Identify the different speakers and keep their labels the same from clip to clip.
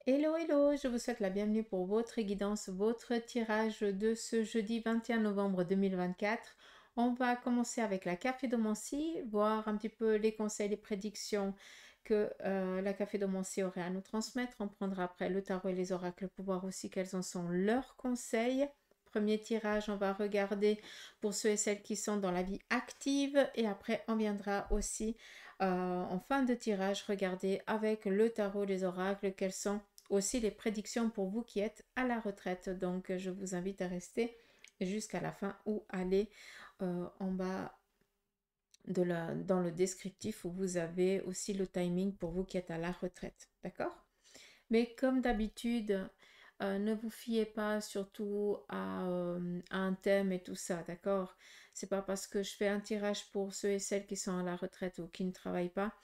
Speaker 1: Hello, hello, je vous souhaite la bienvenue pour votre guidance, votre tirage de ce jeudi 21 novembre 2024. On va commencer avec la Caphédomancie, voir un petit peu les conseils, les prédictions que la Caphédomancie aurait à nous transmettre. On prendra après le tarot et les oracles pour voir aussi quels en sont leurs conseils. Premier tirage, on va regarder pour ceux et celles qui sont dans la vie active et après on viendra aussi en fin de tirage regarder avec le tarot et les oracles quels sont aussi les prédictions pour vous qui êtes à la retraite. Donc, je vous invite à rester jusqu'à la fin ou aller en bas dans le descriptif où vous avez aussi le timing pour vous qui êtes à la retraite. D'accord? Mais comme d'habitude, ne vous fiez pas surtout à un thème et tout ça, d'accord? C'est pas parce que je fais un tirage pour ceux et celles qui sont à la retraite ou qui ne travaillent pas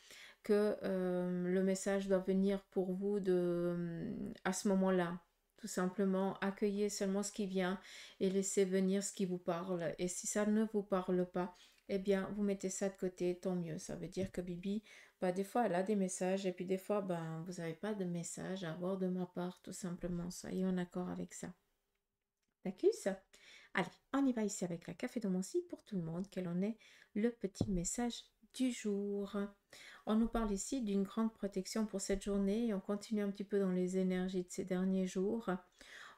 Speaker 1: que le message doit venir pour vous à ce moment-là. Tout simplement, accueillez seulement ce qui vient et laissez venir ce qui vous parle. Et si ça ne vous parle pas, eh bien, vous mettez ça de côté, tant mieux. Ça veut dire que Bibi, bah, des fois, elle a des messages et puis des fois, ben, vous n'avez pas de message à avoir de ma part, tout simplement. Soyez en accord avec ça. D'accord? Allez, on y va ici avec la café de Moncy pour tout le monde. Quel en est le petit message du jour? On nous parle ici d'une grande protection pour cette journée et on continue un petit peu dans les énergies de ces derniers jours.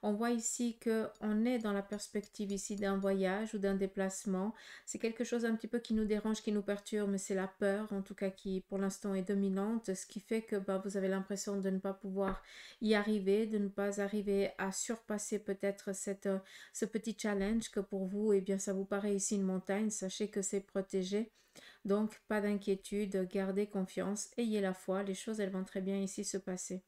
Speaker 1: On voit ici qu'on est dans la perspective ici d'un voyage ou d'un déplacement. C'est quelque chose un petit peu qui nous dérange, qui nous perturbe, mais c'est la peur en tout cas qui pour l'instant est dominante, ce qui fait que bah, vous avez l'impression de ne pas pouvoir y arriver, de ne pas arriver à surpasser peut-être ce petit challenge que pour vous, eh bien ça vous paraît ici une montagne. Sachez que c'est protégé. Donc, pas d'inquiétude, gardez confiance, ayez la foi, les choses elles vont très bien ici se passer.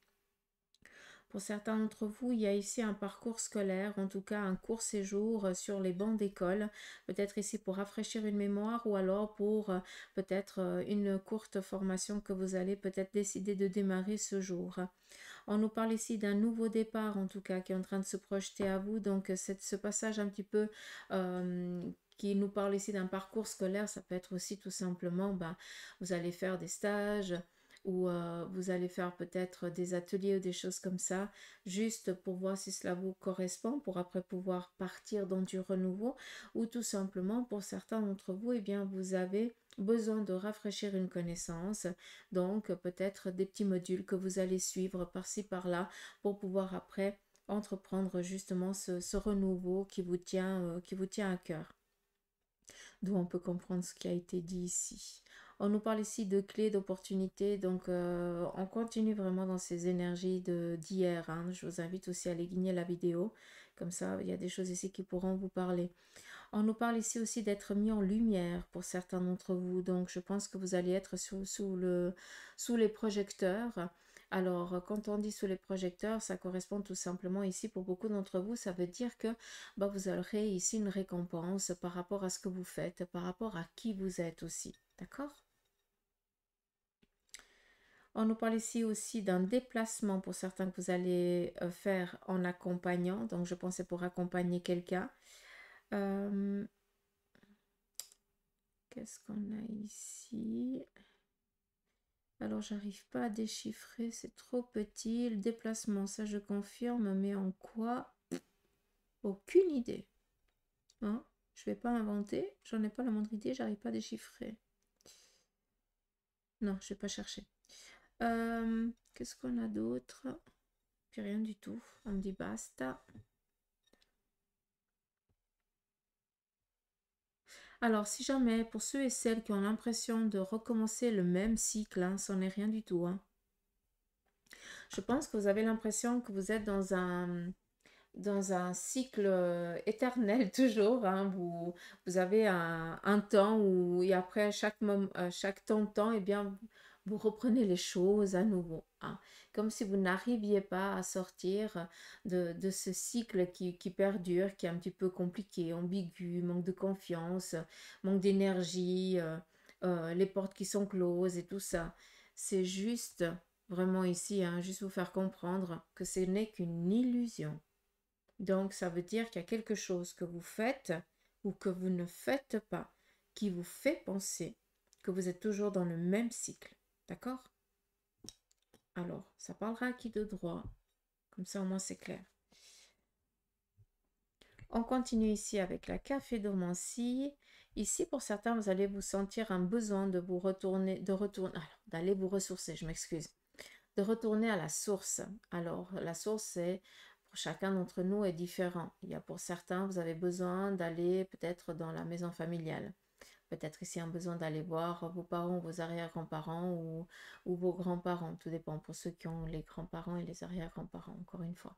Speaker 1: Pour certains d'entre vous, il y a ici un parcours scolaire, en tout cas un court séjour sur les bancs d'école, peut-être ici pour rafraîchir une mémoire ou alors pour peut-être une courte formation que vous allez peut-être décider de démarrer ce jour. On nous parle ici d'un nouveau départ, en tout cas, qui est en train de se projeter à vous. Donc, ce passage un petit peu qui nous parle ici d'un parcours scolaire, ça peut être aussi tout simplement, ben, vous allez faire des stages ou vous allez faire peut-être des ateliers ou des choses comme ça, juste pour voir si cela vous correspond, pour après pouvoir partir dans du renouveau, ou tout simplement pour certains d'entre vous, eh bien, vous avez besoin de rafraîchir une connaissance, donc peut-être des petits modules que vous allez suivre par-ci par-là pour pouvoir après entreprendre justement ce renouveau qui vous tient à cœur. D'où on peut comprendre ce qui a été dit ici. On nous parle ici de clés, d'opportunités, donc on continue vraiment dans ces énergies d'hier. Hein. Je vous invite aussi à aller guigner la vidéo, comme ça il y a des choses ici qui pourront vous parler. On nous parle ici aussi d'être mis en lumière pour certains d'entre vous, donc je pense que vous allez être sous les projecteurs. Alors, quand on dit sous les projecteurs, ça correspond tout simplement ici pour beaucoup d'entre vous, ça veut dire que bah, vous aurez ici une récompense par rapport à ce que vous faites, par rapport à qui vous êtes aussi. D'accord? On nous parle ici aussi d'un déplacement pour certains que vous allez faire en accompagnant. Donc, je pensais pour accompagner quelqu'un. Euh, Qu'est-ce qu'on a ici? Alors, j'arrive pas à déchiffrer, c'est trop petit. Le déplacement, ça je confirme, mais en quoi? Aucune idée. Hein? Je vais pas inventer, j'en ai pas la moindre idée, j'arrive pas à déchiffrer. Non, je vais pas chercher. Qu'est-ce qu'on a d'autre? Puis rien du tout. On me dit basta. Alors, si jamais, pour ceux et celles qui ont l'impression de recommencer le même cycle, hein, ça n'est rien du tout. Hein. Je pense que vous avez l'impression que vous êtes dans un cycle éternel toujours. Hein. Vous avez un temps où, et après chaque temps, eh bien, vous reprenez les choses à nouveau. Hein. Comme si vous n'arriviez pas à sortir de ce cycle qui perdure, qui est un petit peu compliqué, ambigu, manque de confiance, manque d'énergie, les portes qui sont closes et tout ça. C'est juste, vraiment ici, hein, juste vous faire comprendre que ce n'est qu'une illusion. Donc, ça veut dire qu'il y a quelque chose que vous faites ou que vous ne faites pas qui vous fait penser que vous êtes toujours dans le même cycle. D'accord? Alors, ça parlera à qui de droit? Comme ça, au moins, c'est clair. On continue ici avec la café dormancie. Ici, pour certains, vous allez vous sentir un besoin de vous retourner, d'aller vous ressourcer, je m'excuse, de retourner à la source. Alors, la source, c'est, pour chacun d'entre nous, est différent. Il y a pour certains, vous avez besoin d'aller peut-être dans la maison familiale. Peut-être ici un besoin d'aller voir vos parents, vos arrière-grands-parents ou vos grands-parents. Tout dépend pour ceux qui ont les grands-parents et les arrière-grands-parents, encore une fois.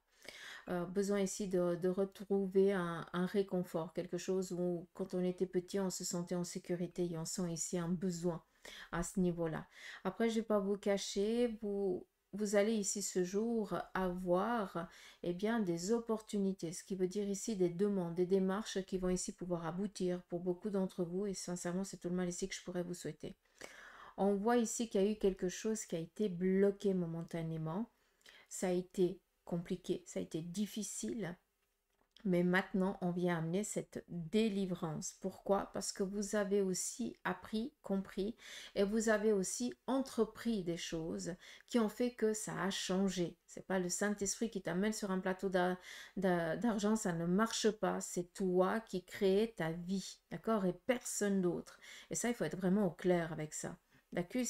Speaker 1: Besoin ici de retrouver un réconfort, quelque chose où quand on était petit, on se sentait en sécurité et on sent ici un besoin à ce niveau-là. Après, je ne vais pas vous cacher, vous allez ici ce jour avoir bien, des opportunités, ce qui veut dire ici des demandes, des démarches qui vont ici pouvoir aboutir pour beaucoup d'entre vous et sincèrement, c'est tout le mal ici que je pourrais vous souhaiter. On voit ici qu'il y a eu quelque chose qui a été bloqué momentanément. Ça a été compliqué, ça a été difficile, mais maintenant on vient amener cette délivrance. Pourquoi? Parce que vous avez aussi appris, compris, et vous avez aussi entrepris des choses qui ont fait que ça a changé. C'est pas le Saint-Esprit qui t'amène sur un plateau d'argent, ça ne marche pas. C'est toi qui crée ta vie, d'accord? Et personne d'autre. Et ça, il faut être vraiment au clair avec ça. D'accord?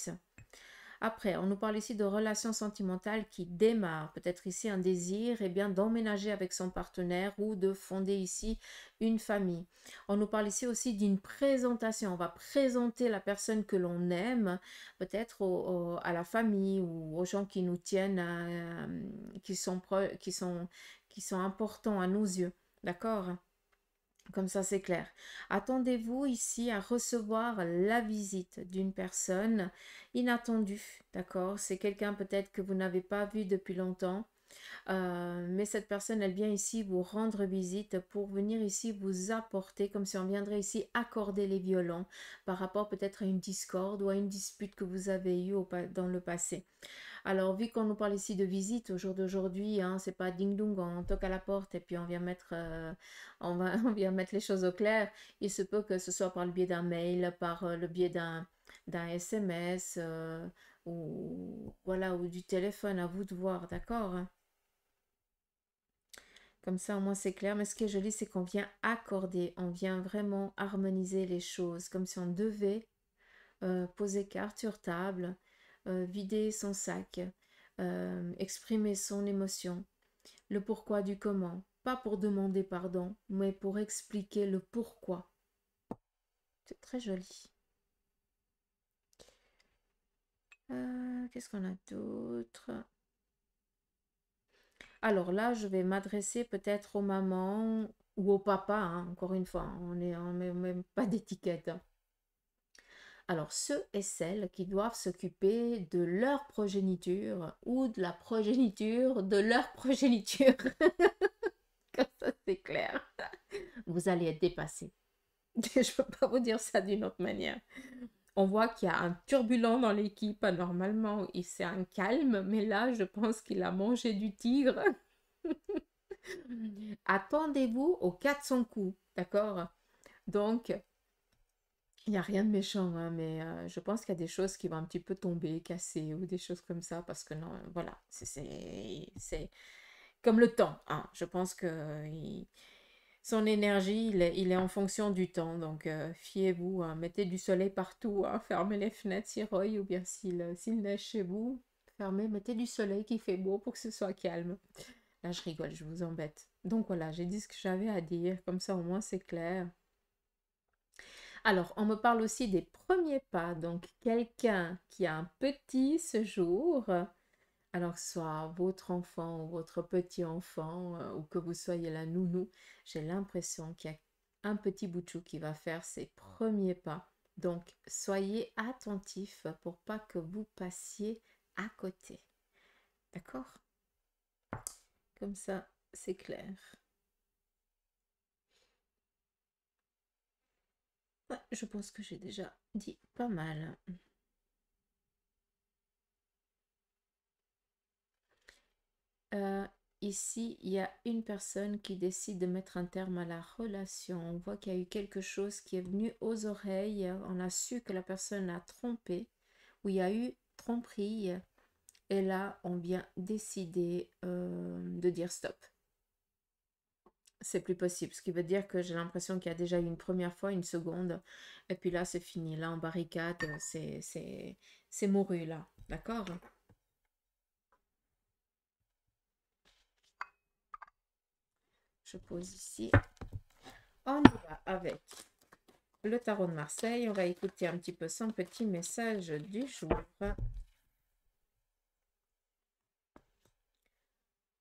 Speaker 1: Après, on nous parle ici de relations sentimentales qui démarrent, peut-être ici un désir bien d'emménager avec son partenaire ou de fonder ici une famille. On nous parle ici aussi d'une présentation. On va présenter la personne que l'on aime, peut-être à la famille ou aux gens qui nous tiennent, qui sont importants à nos yeux. D'accord? Comme ça, c'est clair. Attendez-vous ici à recevoir la visite d'une personne inattendue, d'accord? C'est quelqu'un peut-être que vous n'avez pas vu depuis longtemps, mais cette personne, elle vient ici vous rendre visite pour venir ici vous apporter, comme si on viendrait ici accorder les violons par rapport peut-être à une discorde ou à une dispute que vous avez eue dans le passé. Alors, vu qu'on nous parle ici de visite au jour d'aujourd'hui, hein, c'est pas ding-dong, on toque à la porte et puis on vient mettre les choses au clair. Il se peut que ce soit par le biais d'un mail, par le biais d'un SMS ou, voilà, ou du téléphone, à vous de voir, d'accord? Comme ça, au moins, c'est clair. Mais ce qui est joli, c'est qu'on vient accorder, on vient vraiment harmoniser les choses, comme si on devait poser carte sur table, vider son sac, exprimer son émotion, le pourquoi du comment. Pas pour demander pardon, mais pour expliquer le pourquoi. C'est très joli. Qu'est-ce qu'on a d'autre? Alors là, je vais m'adresser peut-être aux mamans ou aux papas, hein, encore une fois, on met même pas d'étiquette, hein. Alors, ceux et celles qui doivent s'occuper de leur progéniture ou de la progéniture de leur progéniture. Comme ça, c'est clair. Vous allez être dépassé. Je ne peux pas vous dire ça d'une autre manière. On voit qu'il y a un turbulent dans l'équipe. Normalement, c'est un calme, mais là, je pense qu'il a mangé du tigre. Attendez-vous aux 400 coups, d'accord? Donc, il n'y a rien de méchant, hein, mais je pense qu'il y a des choses qui vont un petit peu tomber, casser ou des choses comme ça, parce que non, voilà, c'est comme le temps, hein. Je pense que son énergie, il est en fonction du temps, donc fiez-vous, hein, mettez du soleil partout, hein, fermez les fenêtres si Roy, ou bien s'il neige chez vous, fermez, mettez du soleil qui fait beau pour que ce soit calme. Là, je rigole, je vous embête. Donc voilà, j'ai dit ce que j'avais à dire, comme ça au moins c'est clair. Alors, on me parle aussi des premiers pas. Donc, quelqu'un qui a un petit ce jour, alors que ce soit votre enfant ou votre petit-enfant, ou que vous soyez la nounou, j'ai l'impression qu'il y a un petit bout de chou qui va faire ses premiers pas. Donc, soyez attentifs pour pas que vous passiez à côté. D'accord? Comme ça, c'est clair. Ouais, je pense que j'ai déjà dit pas mal. Euh, Ici, il y a une personne qui décide de mettre un terme à la relation. On voit qu'il y a eu quelque chose qui est venu aux oreilles. On a su que la personne a trompé, ou il y a eu tromperie. Et là, on vient décider de dire stop. C'est plus possible. Ce qui veut dire que j'ai l'impression qu'il y a déjà eu une première fois, une seconde. Et puis là, c'est fini. Là, en barricade, c'est mouru, là. D'accord? Je pose ici. On y va avec le tarot de Marseille. On va écouter un petit peu son petit message du jour.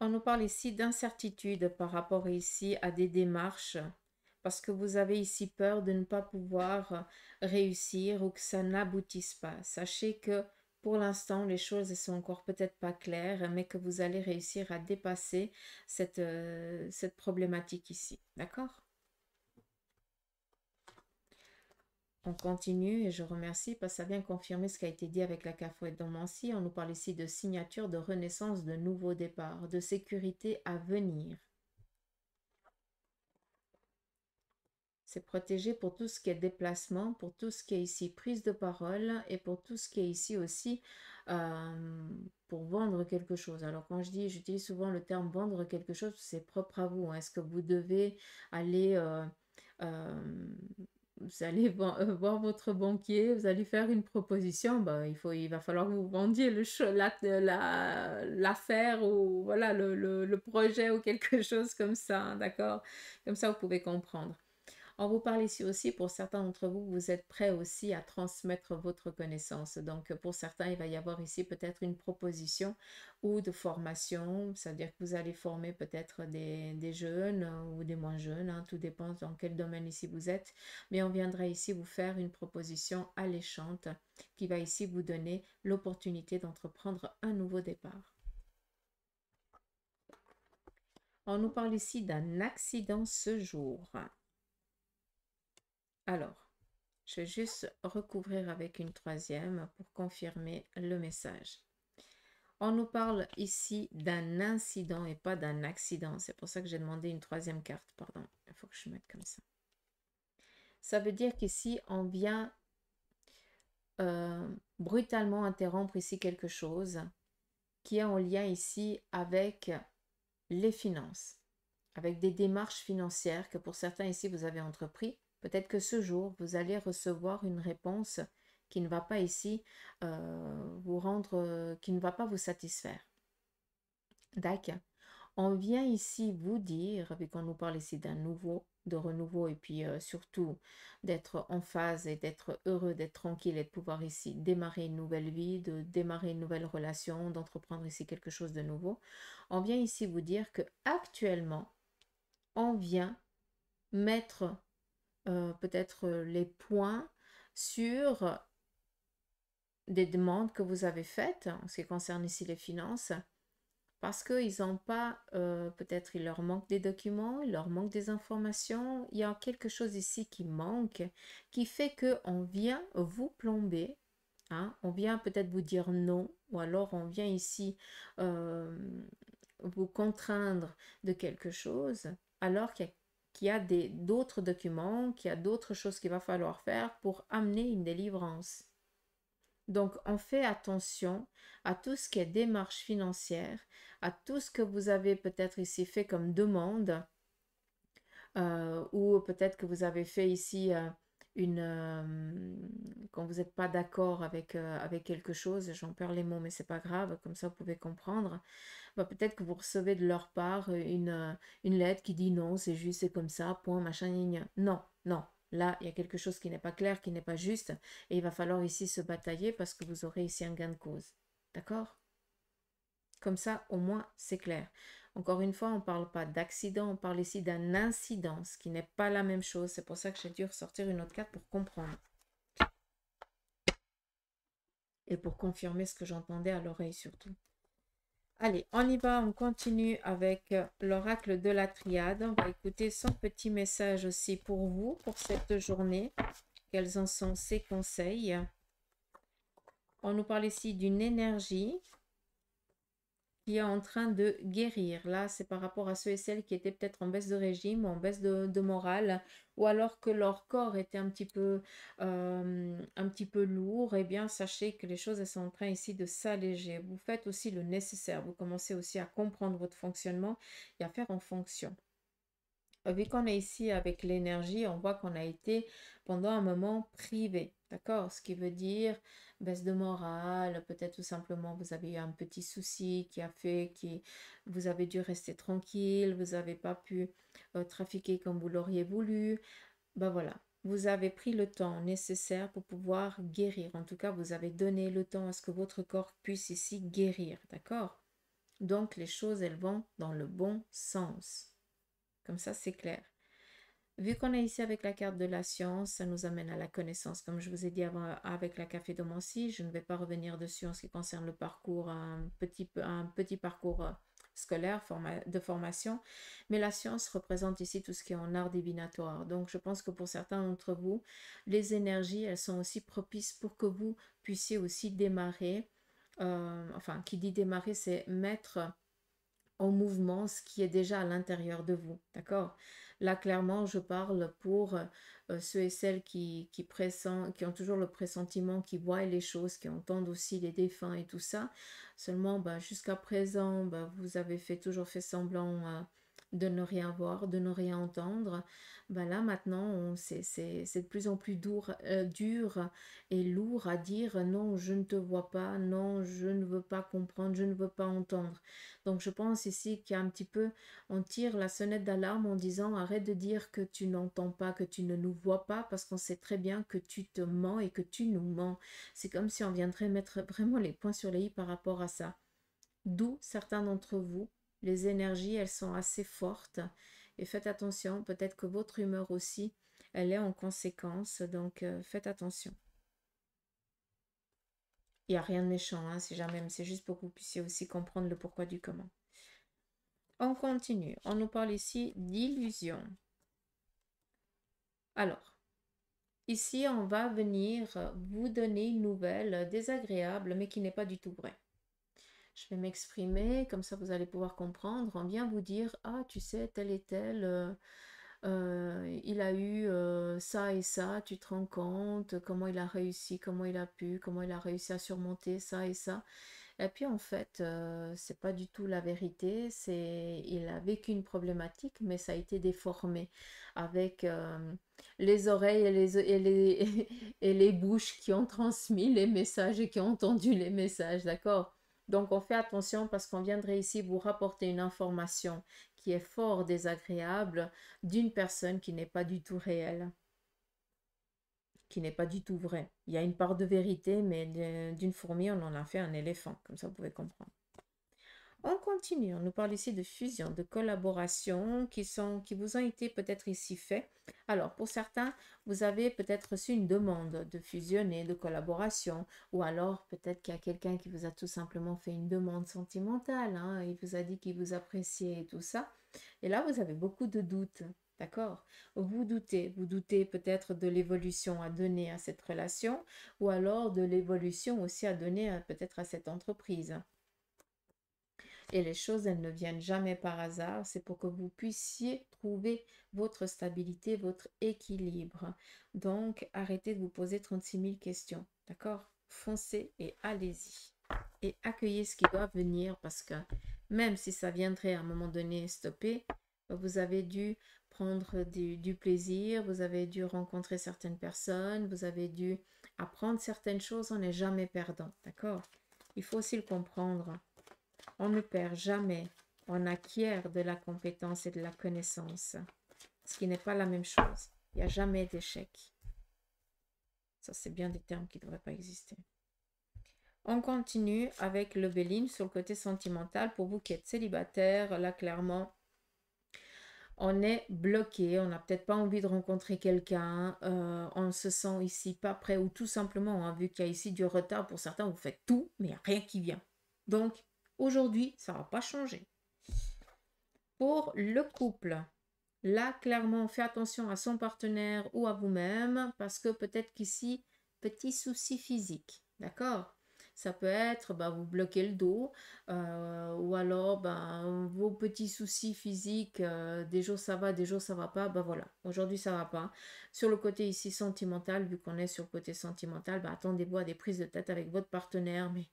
Speaker 1: On nous parle ici d'incertitude par rapport ici à des démarches, parce que vous avez ici peur de ne pas pouvoir réussir ou que ça n'aboutisse pas. Sachez que pour l'instant, les choses ne sont encore peut-être pas claires, mais que vous allez réussir à dépasser cette problématique ici. D'accord? On continue et je remercie parce que ça vient confirmer ce qui a été dit avec la cartomancie. On nous parle ici de signature, de renaissance, de nouveau départ, de sécurité à venir. C'est protégé pour tout ce qui est déplacement, pour tout ce qui est ici prise de parole et pour tout ce qui est ici aussi pour vendre quelque chose. Alors quand je dis, j'utilise souvent le terme vendre quelque chose, c'est propre à vous. Est-ce que vous devez aller... vous allez voir votre banquier, vous allez faire une proposition, ben, il va falloir que vous vendiez l'affaire ou voilà, le projet ou quelque chose comme ça, hein, d'accord? Comme ça, vous pouvez comprendre. On vous parle ici aussi, pour certains d'entre vous, vous êtes prêts aussi à transmettre votre connaissance. Donc, pour certains, il va y avoir ici peut-être une proposition ou de formation, c'est-à-dire que vous allez former peut-être des jeunes ou des moins jeunes, hein, tout dépend dans quel domaine ici vous êtes. Mais on viendra ici vous faire une proposition alléchante qui va ici vous donner l'opportunité d'entreprendre un nouveau départ. On nous parle ici d'un accident ce jour. Alors, je vais juste recouvrir avec une troisième pour confirmer le message. On nous parle ici d'un incident et pas d'un accident. C'est pour ça que j'ai demandé une troisième carte, pardon. Il faut que je mette comme ça. Ça veut dire qu'ici, on vient brutalement interrompre ici quelque chose qui est en lien ici avec les finances, avec des démarches financières que pour certains ici vous avez entrepris. Peut-être que ce jour, vous allez recevoir une réponse qui ne va pas ici vous rendre, qui ne va pas vous satisfaire. D'accord. On vient ici vous dire, vu qu'on nous parle ici d'un nouveau, de renouveau, et puis surtout d'être en phase et d'être heureux, d'être tranquille et de pouvoir ici démarrer une nouvelle vie, de démarrer une nouvelle relation, d'entreprendre ici quelque chose de nouveau. On vient ici vous dire que actuellement, on vient mettre peut-être les points sur des demandes que vous avez faites en ce qui concerne ici les finances, parce qu'ils n'ont pas, peut-être il leur manque des documents, il leur manque des informations, il y a quelque chose ici qui manque, qui fait qu'on vient vous plomber, hein, on vient peut-être vous dire non, ou alors on vient ici vous contraindre de quelque chose, alors qu'il y a d'autres documents, qu'il y a d'autres choses qu'il va falloir faire pour amener une délivrance. Donc, on fait attention à tout ce qui est démarche financière, à tout ce que vous avez peut-être ici fait comme demande, ou peut-être que vous avez fait ici quand vous n'êtes pas d'accord avec quelque chose, j'en perds les mots, mais c'est pas grave, comme ça vous pouvez comprendre. Bah, peut-être que vous recevez de leur part une lettre qui dit non, c'est juste, c'est comme ça, point, machin, gna. Non, non. Là, il y a quelque chose qui n'est pas clair, qui n'est pas juste, et il va falloir ici se batailler parce que vous aurez ici un gain de cause. D'accord? Comme ça, au moins, c'est clair. Encore une fois, on ne parle pas d'accident, on parle ici d'un incident, ce qui n'est pas la même chose. C'est pour ça que j'ai dû ressortir une autre carte pour comprendre. Et pour confirmer ce que j'entendais à l'oreille surtout. Allez, on y va, on continue avec l'oracle de la triade. On va écouter son petit message aussi pour vous, pour cette journée. Quels en sont ses conseils? On nous parle ici d'une énergie qui est en train de guérir. Là, c'est par rapport à ceux et celles qui étaient peut-être en baisse de régime, en baisse de morale, ou alors que leur corps était un petit peu lourd. Eh bien, sachez que les choses elles sont en train ici de s'alléger. Vous faites aussi le nécessaire. Vous commencez aussi à comprendre votre fonctionnement et à faire en fonction. Vu qu'on est ici avec l'énergie, on voit qu'on a été pendant un moment privé, d'accord? Ce qui veut dire baisse de morale, peut-être tout simplement vous avez eu un petit souci qui a fait que vous avez dû rester tranquille, vous n'avez pas pu trafiquer comme vous l'auriez voulu. Ben voilà, vous avez pris le temps nécessaire pour pouvoir guérir. En tout cas, vous avez donné le temps à ce que votre corps puisse ici guérir, d'accord? Donc les choses, elles vont dans le bon sens. Comme ça, c'est clair. Vu qu'on est ici avec la carte de la science, ça nous amène à la connaissance. Comme je vous ai dit avant avec la café de Mancy, je ne vais pas revenir dessus en ce qui concerne le parcours, un petit parcours scolaire de formation. Mais la science représente ici tout ce qui est en art divinatoire. Donc, je pense que pour certains d'entre vous, les énergies, elles sont aussi propices pour que vous puissiez aussi démarrer. Enfin, qui dit démarrer, c'est mettre en mouvement ce qui est déjà à l'intérieur de vous, d'accord? Là, clairement, je parle pour ceux et celles qui ont toujours le pressentiment, qui voient les choses, qui entendent aussi les défunts et tout ça. Seulement, bah, jusqu'à présent, bah, vous avez toujours fait semblant de ne rien voir, de ne rien entendre. Bah, là, maintenant, c'est de plus en plus dur et lourd à dire non, je ne te vois pas, non, je ne veux pas comprendre, je ne veux pas entendre. Donc je pense ici qu'il y a un petit peu, on tire la sonnette d'alarme en disant arrête de dire que tu n'entends pas, que tu ne nous vois pas, parce qu'on sait très bien que tu te mens et que tu nous mens. C'est comme si on viendrait mettre vraiment les points sur les i par rapport à ça. D'où certains d'entre vous, les énergies, elles sont assez fortes. Et faites attention, peut-être que votre humeur aussi, elle est en conséquence, donc faites attention. Il n'y a rien de méchant, hein, si jamais, mais c'est juste pour que vous puissiez aussi comprendre le pourquoi du comment. On continue. On nous parle ici d'illusion. Alors, ici, on va venir vous donner une nouvelle désagréable, mais qui n'est pas du tout vraie. Je vais m'exprimer, comme ça vous allez pouvoir comprendre. On vient vous dire, ah, tu sais, tel et tel, il a eu ça et ça, tu te rends compte, comment il a réussi, comment il a pu, comment il a réussi à surmonter ça et ça. Et puis en fait, c'est pas du tout la vérité. Il a vécu une problématique, mais ça a été déformé avec les oreilles et les bouches qui ont transmis les messages et qui ont entendu les messages, d'accord? Donc on fait attention parce qu'on viendrait ici vous rapporter une information qui est fort désagréable d'une personne qui n'est pas du tout réelle, qui n'est pas du tout vrai. Il y a une part de vérité, mais d'une fourmi, on en a fait un éléphant, comme ça vous pouvez comprendre. On continue, on nous parle ici de fusion, de collaboration qui vous ont été peut-être ici faits. Alors, pour certains, vous avez peut-être reçu une demande de fusionner, de collaboration, ou alors peut-être qu'il y a quelqu'un qui vous a tout simplement fait une demande sentimentale, hein, il vous a dit qu'il vous appréciait et tout ça. Et là, vous avez beaucoup de doutes, d'accord? Vous doutez peut-être de l'évolution à donner à cette relation, ou alors de l'évolution aussi à donner peut-être à cette entreprise. Et les choses, elles ne viennent jamais par hasard. C'est pour que vous puissiez trouver votre stabilité, votre équilibre. Donc, arrêtez de vous poser 36 000 questions. D'accord? Foncez et allez-y. Et accueillez ce qui doit venir parce que même si ça viendrait à un moment donné stopper, vous avez dû prendre du plaisir, vous avez dû rencontrer certaines personnes, vous avez dû apprendre certaines choses. On n'est jamais perdant. D'accord? Il faut aussi le comprendre. On ne perd jamais, on acquiert de la compétence et de la connaissance, ce qui n'est pas la même chose. Il n'y a jamais d'échec. Ça, c'est bien des termes qui ne devraient pas exister. On continue avec le Béline sur le côté sentimental. Pour vous qui êtes célibataire, là, clairement, on est bloqué. On n'a peut-être pas envie de rencontrer quelqu'un. On se sent ici pas prêt ou tout simplement, hein, vu qu'il y a ici du retard pour certains, vous faites tout, mais il n'y a rien qui vient. Donc, aujourd'hui, ça ne va pas changer. Pour le couple, là, clairement, faites attention à son partenaire ou à vous-même parce que peut-être qu'ici, petit souci physique, d'accord? Ça peut être, bah, vous bloquez le dos, ou alors, ben, vos petits soucis physiques, des jours ça va, des jours ça va pas, bah voilà, aujourd'hui ça va pas. Sur le côté ici sentimental, vu qu'on est sur le côté sentimental, bah, attendez-vous à des prises de tête avec votre partenaire, mais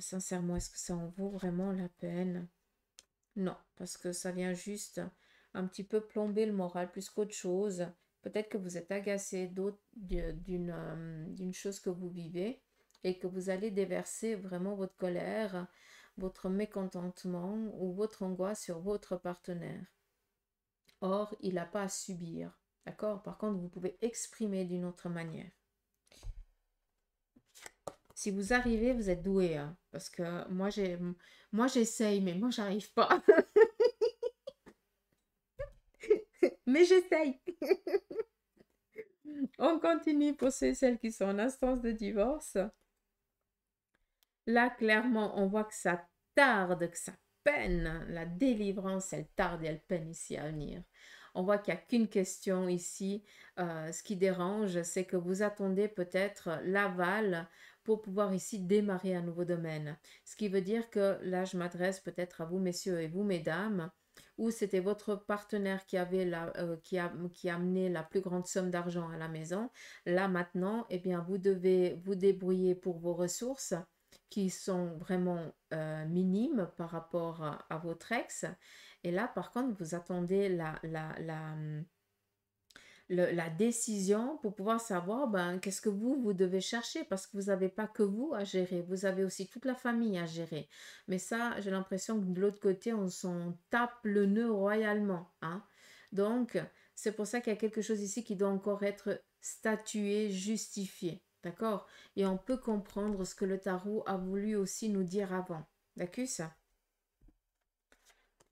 Speaker 1: sincèrement, est-ce que ça en vaut vraiment la peine? Non, parce que ça vient juste un petit peu plomber le moral plus qu'autre chose. Peut-être que vous êtes agacé d'une chose que vous vivez et que vous allez déverser vraiment votre colère, votre mécontentement ou votre angoisse sur votre partenaire. Or, il n'a pas à subir. D'accord? Par contre, vous pouvez exprimer d'une autre manière. Si vous arrivez, vous êtes doué, hein, parce que moi j'essaye, mais moi j'arrive pas. Mais j'essaye. On continue pour celles qui sont en instance de divorce. Là, clairement, on voit que ça tarde, que ça peine. La délivrance, elle tarde et elle peine ici à venir. On voit qu'il n'y a qu'une question ici. Ce qui dérange, c'est que vous attendez peut-être l'aval pour pouvoir ici démarrer un nouveau domaine. Ce qui veut dire que là, je m'adresse peut-être à vous, messieurs, et vous, mesdames, où c'était votre partenaire qui avait qui a amené la plus grande somme d'argent à la maison. Là, maintenant, eh bien, vous devez vous débrouiller pour vos ressources qui sont vraiment minimes par rapport à votre ex. Et là, par contre, vous attendez la décision pour pouvoir savoir ben, qu'est-ce que vous devez chercher parce que vous n'avez pas que vous à gérer, vous avez aussi toute la famille à gérer. Mais ça, j'ai l'impression que de l'autre côté, on s'en tape le nœud royalement. Hein. Donc, c'est pour ça qu'il y a quelque chose ici qui doit encore être statué, justifié. D'accord? Et on peut comprendre ce que le tarot a voulu aussi nous dire avant. D'accord?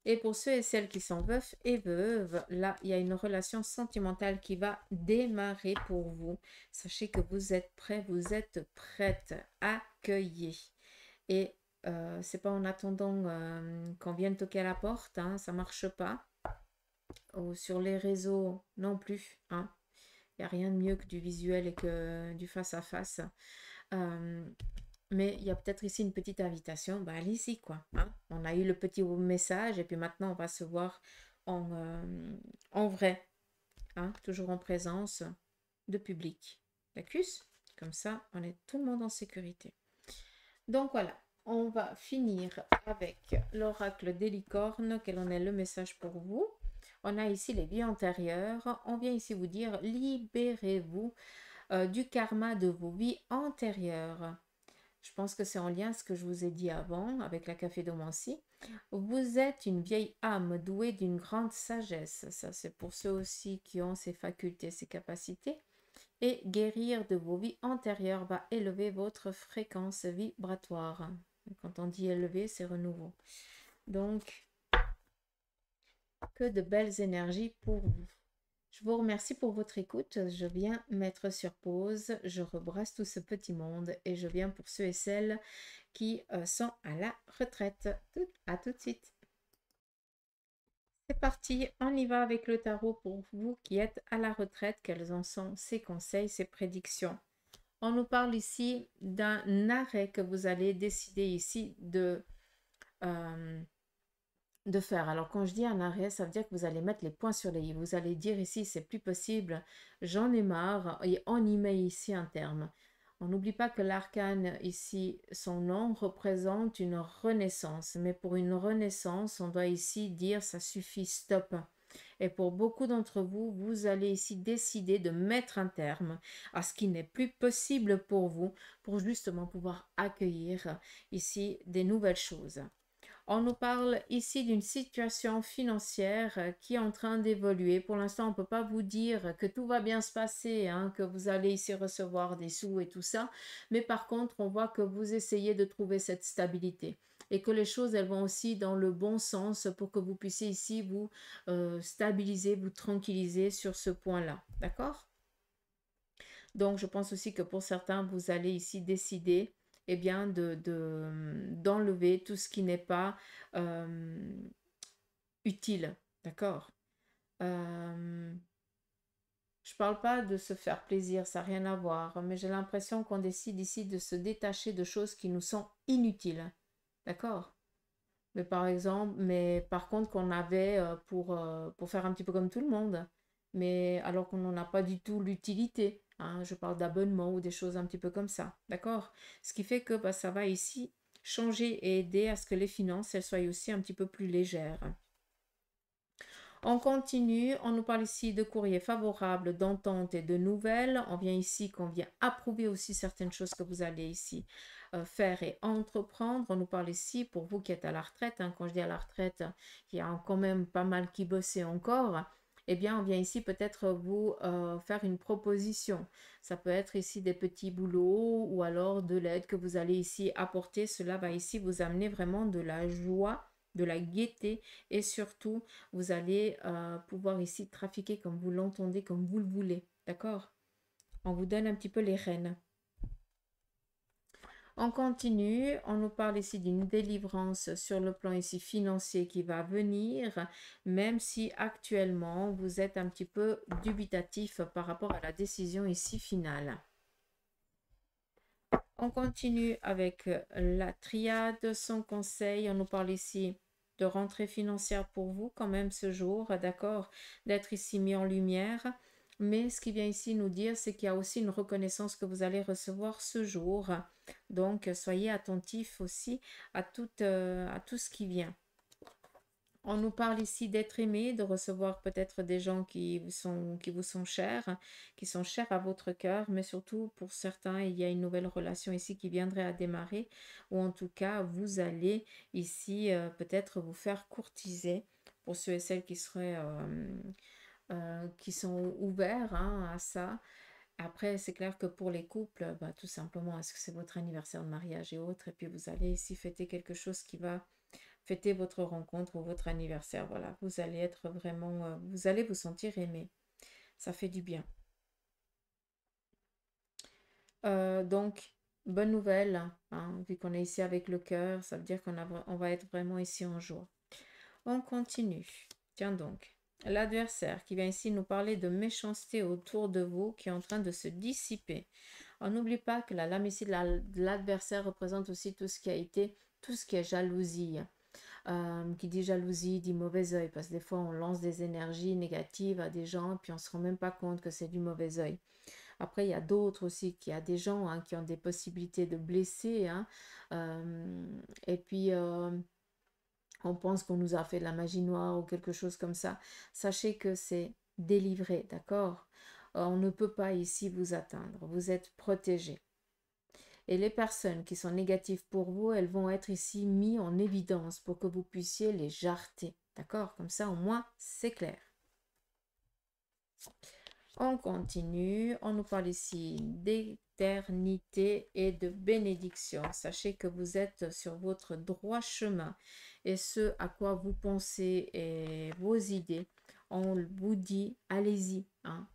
Speaker 1: Et pour ceux et celles qui sont veufs et veuves, là, il y a une relation sentimentale qui va démarrer pour vous. Sachez que vous êtes prêts, vous êtes prêtes, accueillir. Et c'est pas en attendant qu'on vienne toquer à la porte, hein, ça marche pas. Ou sur les réseaux non plus, hein. Il n'y a rien de mieux que du visuel et que du face-à-face. Mais il y a peut-être ici une petite invitation. Bah, allez-y, quoi. Hein. On a eu le petit message et puis maintenant, on va se voir en vrai. Hein, toujours en présence de public. D'accord? Comme ça, on est tout le monde en sécurité. Donc voilà, on va finir avec l'oracle des licornes. Quel en est le message pour vous? On a ici les vies antérieures. On vient ici vous dire libérez-vous du karma de vos vies antérieures. Je pense que c'est en lien à ce que je vous ai dit avant avec la caphédomancie. Vous êtes une vieille âme douée d'une grande sagesse. Ça, c'est pour ceux aussi qui ont ces facultés, ces capacités. Et guérir de vos vies antérieures va élever votre fréquence vibratoire. Quand on dit élever, c'est renouveau. Donc, que de belles énergies pour vous. Je vous remercie pour votre écoute. Je viens mettre sur pause. Je rebrasse tout ce petit monde et je viens pour ceux et celles qui sont à la retraite. À tout de suite. C'est parti, on y va avec le tarot pour vous qui êtes à la retraite. Quels en sont ces conseils, ces prédictions? On nous parle ici d'un arrêt que vous allez décider ici de faire. Alors quand je dis un arrêt, ça veut dire que vous allez mettre les points sur les i. Vous allez dire ici, c'est plus possible, j'en ai marre, et on y met ici un terme. On n'oublie pas que l'arcane ici, son nom représente une renaissance. Mais pour une renaissance, on doit ici dire ça suffit, stop. Et pour beaucoup d'entre vous, vous allez ici décider de mettre un terme à ce qui n'est plus possible pour vous, pour justement pouvoir accueillir ici des nouvelles choses. On nous parle ici d'une situation financière qui est en train d'évoluer. Pour l'instant, on ne peut pas vous dire que tout va bien se passer, hein, que vous allez ici recevoir des sous et tout ça. Mais par contre, on voit que vous essayez de trouver cette stabilité et que les choses, elles vont aussi dans le bon sens pour que vous puissiez ici vous stabiliser, vous tranquilliser sur ce point-là. D'accord? Donc, je pense aussi que pour certains, vous allez ici décider eh bien, d'enlever tout ce qui n'est pas utile. D'accord? Je parle pas de se faire plaisir, ça n'a rien à voir, mais j'ai l'impression qu'on décide ici de se détacher de choses qui nous sont inutiles. D'accord? Mais par exemple, mais par contre qu'on avait pour faire un petit peu comme tout le monde, mais alors qu'on n'en a pas du tout l'utilité. Hein, je parle d'abonnement ou des choses un petit peu comme ça. D'accord? Ce qui fait que bah, ça va ici changer et aider à ce que les finances elles soient aussi un petit peu plus légères. On continue, on nous parle ici de courrier favorable, d'entente et de nouvelles. On vient ici qu'on vient approuver aussi certaines choses que vous allez ici faire et entreprendre. On nous parle ici, pour vous qui êtes à la retraite, hein, quand je dis à la retraite, il y a quand même pas mal qui bossent encore. Eh bien, on vient ici peut-être vous faire une proposition. Ça peut être ici des petits boulots ou alors de l'aide que vous allez ici apporter. Cela va ici vous amener vraiment de la joie, de la gaieté et surtout vous allez pouvoir ici trafiquer comme vous l'entendez, comme vous le voulez. D'accord? On vous donne un petit peu les rênes. On continue, on nous parle ici d'une délivrance sur le plan ici financier qui va venir, même si actuellement vous êtes un petit peu dubitatif par rapport à la décision ici finale. On continue avec la triade, son conseil, on nous parle ici de rentrée financière pour vous quand même ce jour, d'accord, d'être ici mis en lumière. Mais ce qui vient ici nous dire, c'est qu'il y a aussi une reconnaissance que vous allez recevoir ce jour. Donc, soyez attentifs aussi à tout ce qui vient. On nous parle ici d'être aimé, de recevoir peut-être des gens qui vous sont chers, qui sont chers à votre cœur, mais surtout pour certains, il y a une nouvelle relation ici qui viendrait à démarrer, ou en tout cas, vous allez ici peut-être vous faire courtiser pour ceux et celles qui sont ouverts hein, à ça. Après, c'est clair que pour les couples, bah, tout simplement, est-ce que c'est votre anniversaire de mariage et autres, et puis vous allez ici fêter quelque chose qui va fêter votre rencontre ou votre anniversaire. Voilà, vous allez être vraiment, vous allez vous sentir aimé. Ça fait du bien. Donc, bonne nouvelle, hein, vu qu'on est ici avec le cœur, ça veut dire on va être vraiment ici en joie. On continue. Tiens donc, l'adversaire qui vient ici nous parler de méchanceté autour de vous qui est en train de se dissiper. On n'oublie pas que la lame ici de l'adversaire représente aussi tout ce qui a été, tout ce qui est jalousie. Qui dit jalousie dit mauvais œil, parce que des fois on lance des énergies négatives à des gens, puis on ne se rend même pas compte que c'est du mauvais œil. Après, il y a d'autres aussi, qui a des gens hein, qui ont des possibilités de blesser, hein, et puis on pense qu'on nous a fait de la magie noire ou quelque chose comme ça. Sachez que c'est délivré, d'accord? On ne peut pas ici vous atteindre, vous êtes protégé. Et les personnes qui sont négatives pour vous, elles vont être ici mises en évidence pour que vous puissiez les jarter. D'accord? Comme ça, au moins, c'est clair. On continue. On nous parle ici d'éternité et de bénédiction. Sachez que vous êtes sur votre droit chemin et ce à quoi vous pensez et vos idées. On vous dit, allez-y. Hein.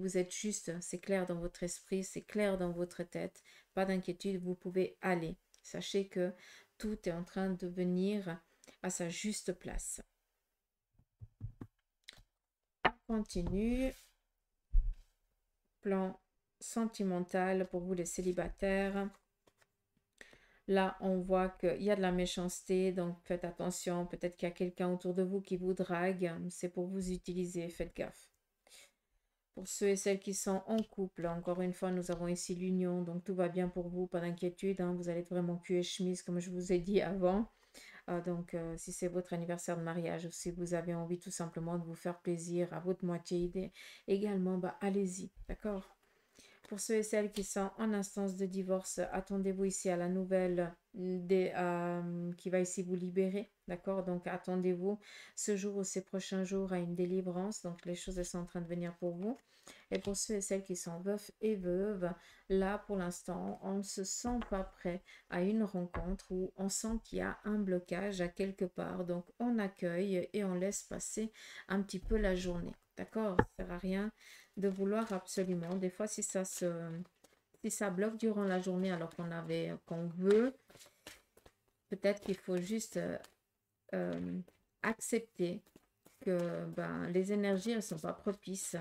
Speaker 1: Vous êtes juste, c'est clair dans votre esprit, c'est clair dans votre tête. Pas d'inquiétude, vous pouvez aller. Sachez que tout est en train de venir à sa juste place. On continue. Plan sentimental pour vous les célibataires. Là, on voit qu'il y a de la méchanceté, donc faites attention. Peut-être qu'il y a quelqu'un autour de vous qui vous drague. C'est pour vous utiliser, faites gaffe. Pour ceux et celles qui sont en couple, encore une fois, nous avons ici l'union, donc tout va bien pour vous, pas d'inquiétude. Hein, vous allez être vraiment cul et chemise, comme je vous ai dit avant. Donc, si c'est votre anniversaire de mariage ou si vous avez envie tout simplement de vous faire plaisir à votre moitié également, bah, allez-y, d'accord? Pour ceux et celles qui sont en instance de divorce, attendez-vous ici à la nouvelle qui va ici vous libérer. D'accord? Donc, attendez-vous ce jour ou ces prochains jours à une délivrance. Donc, les choses elles sont en train de venir pour vous. Et pour ceux et celles qui sont veufs et veuves, là, pour l'instant, on ne se sent pas prêt à une rencontre où on sent qu'il y a un blocage à quelque part. Donc, on accueille et on laisse passer un petit peu la journée. D'accord? Ça ne sert à rien de vouloir absolument. Des fois, si ça bloque durant la journée alors qu'on veut, peut-être qu'il faut juste accepter que ben, les énergies, elles ne sont pas propices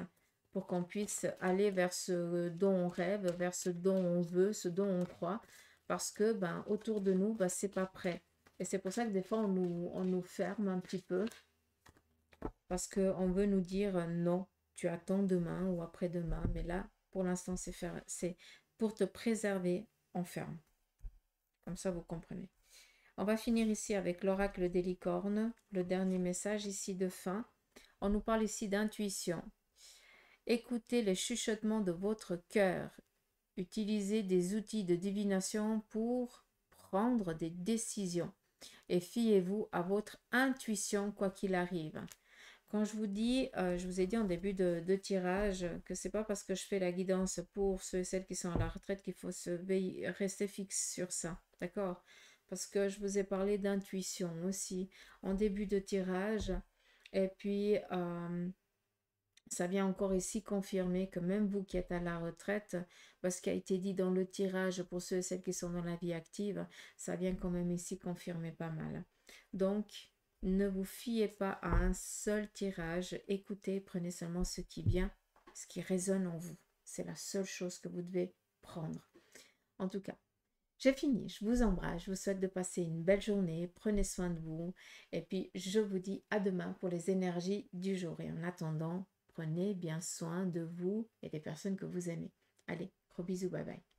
Speaker 1: pour qu'on puisse aller vers ce dont on rêve, vers ce dont on veut, ce dont on croit, parce que ben, autour de nous, ben, c'est pas prêt. Et c'est pour ça que des fois, on nous ferme un petit peu, parce qu'on veut nous dire non, tu attends demain ou après-demain, mais là, pour l'instant, c'est pour te préserver, on ferme. Comme ça, vous comprenez. On va finir ici avec l'oracle des licornes, le dernier message ici de fin. On nous parle ici d'intuition. Écoutez les chuchotements de votre cœur. Utilisez des outils de divination pour prendre des décisions. Et fiez-vous à votre intuition quoi qu'il arrive. Quand je vous dis, je vous ai dit en début de tirage que c'est pas parce que je fais la guidance pour ceux et celles qui sont à la retraite qu'il faut rester fixe sur ça. D'accord? Parce que je vous ai parlé d'intuition aussi en début de tirage. Et puis, ça vient encore ici confirmer que même vous qui êtes à la retraite, parce qu'il a été dit dans le tirage pour ceux et celles qui sont dans la vie active, ça vient quand même ici confirmer pas mal. Donc, ne vous fiez pas à un seul tirage. Écoutez, prenez seulement ce qui vient, ce qui résonne en vous. C'est la seule chose que vous devez prendre. En tout cas, j'ai fini. Je vous embrasse. Je vous souhaite de passer une belle journée. Prenez soin de vous. Et puis, je vous dis à demain pour les énergies du jour. Et en attendant, prenez bien soin de vous et des personnes que vous aimez. Allez, gros bisous. Bye bye.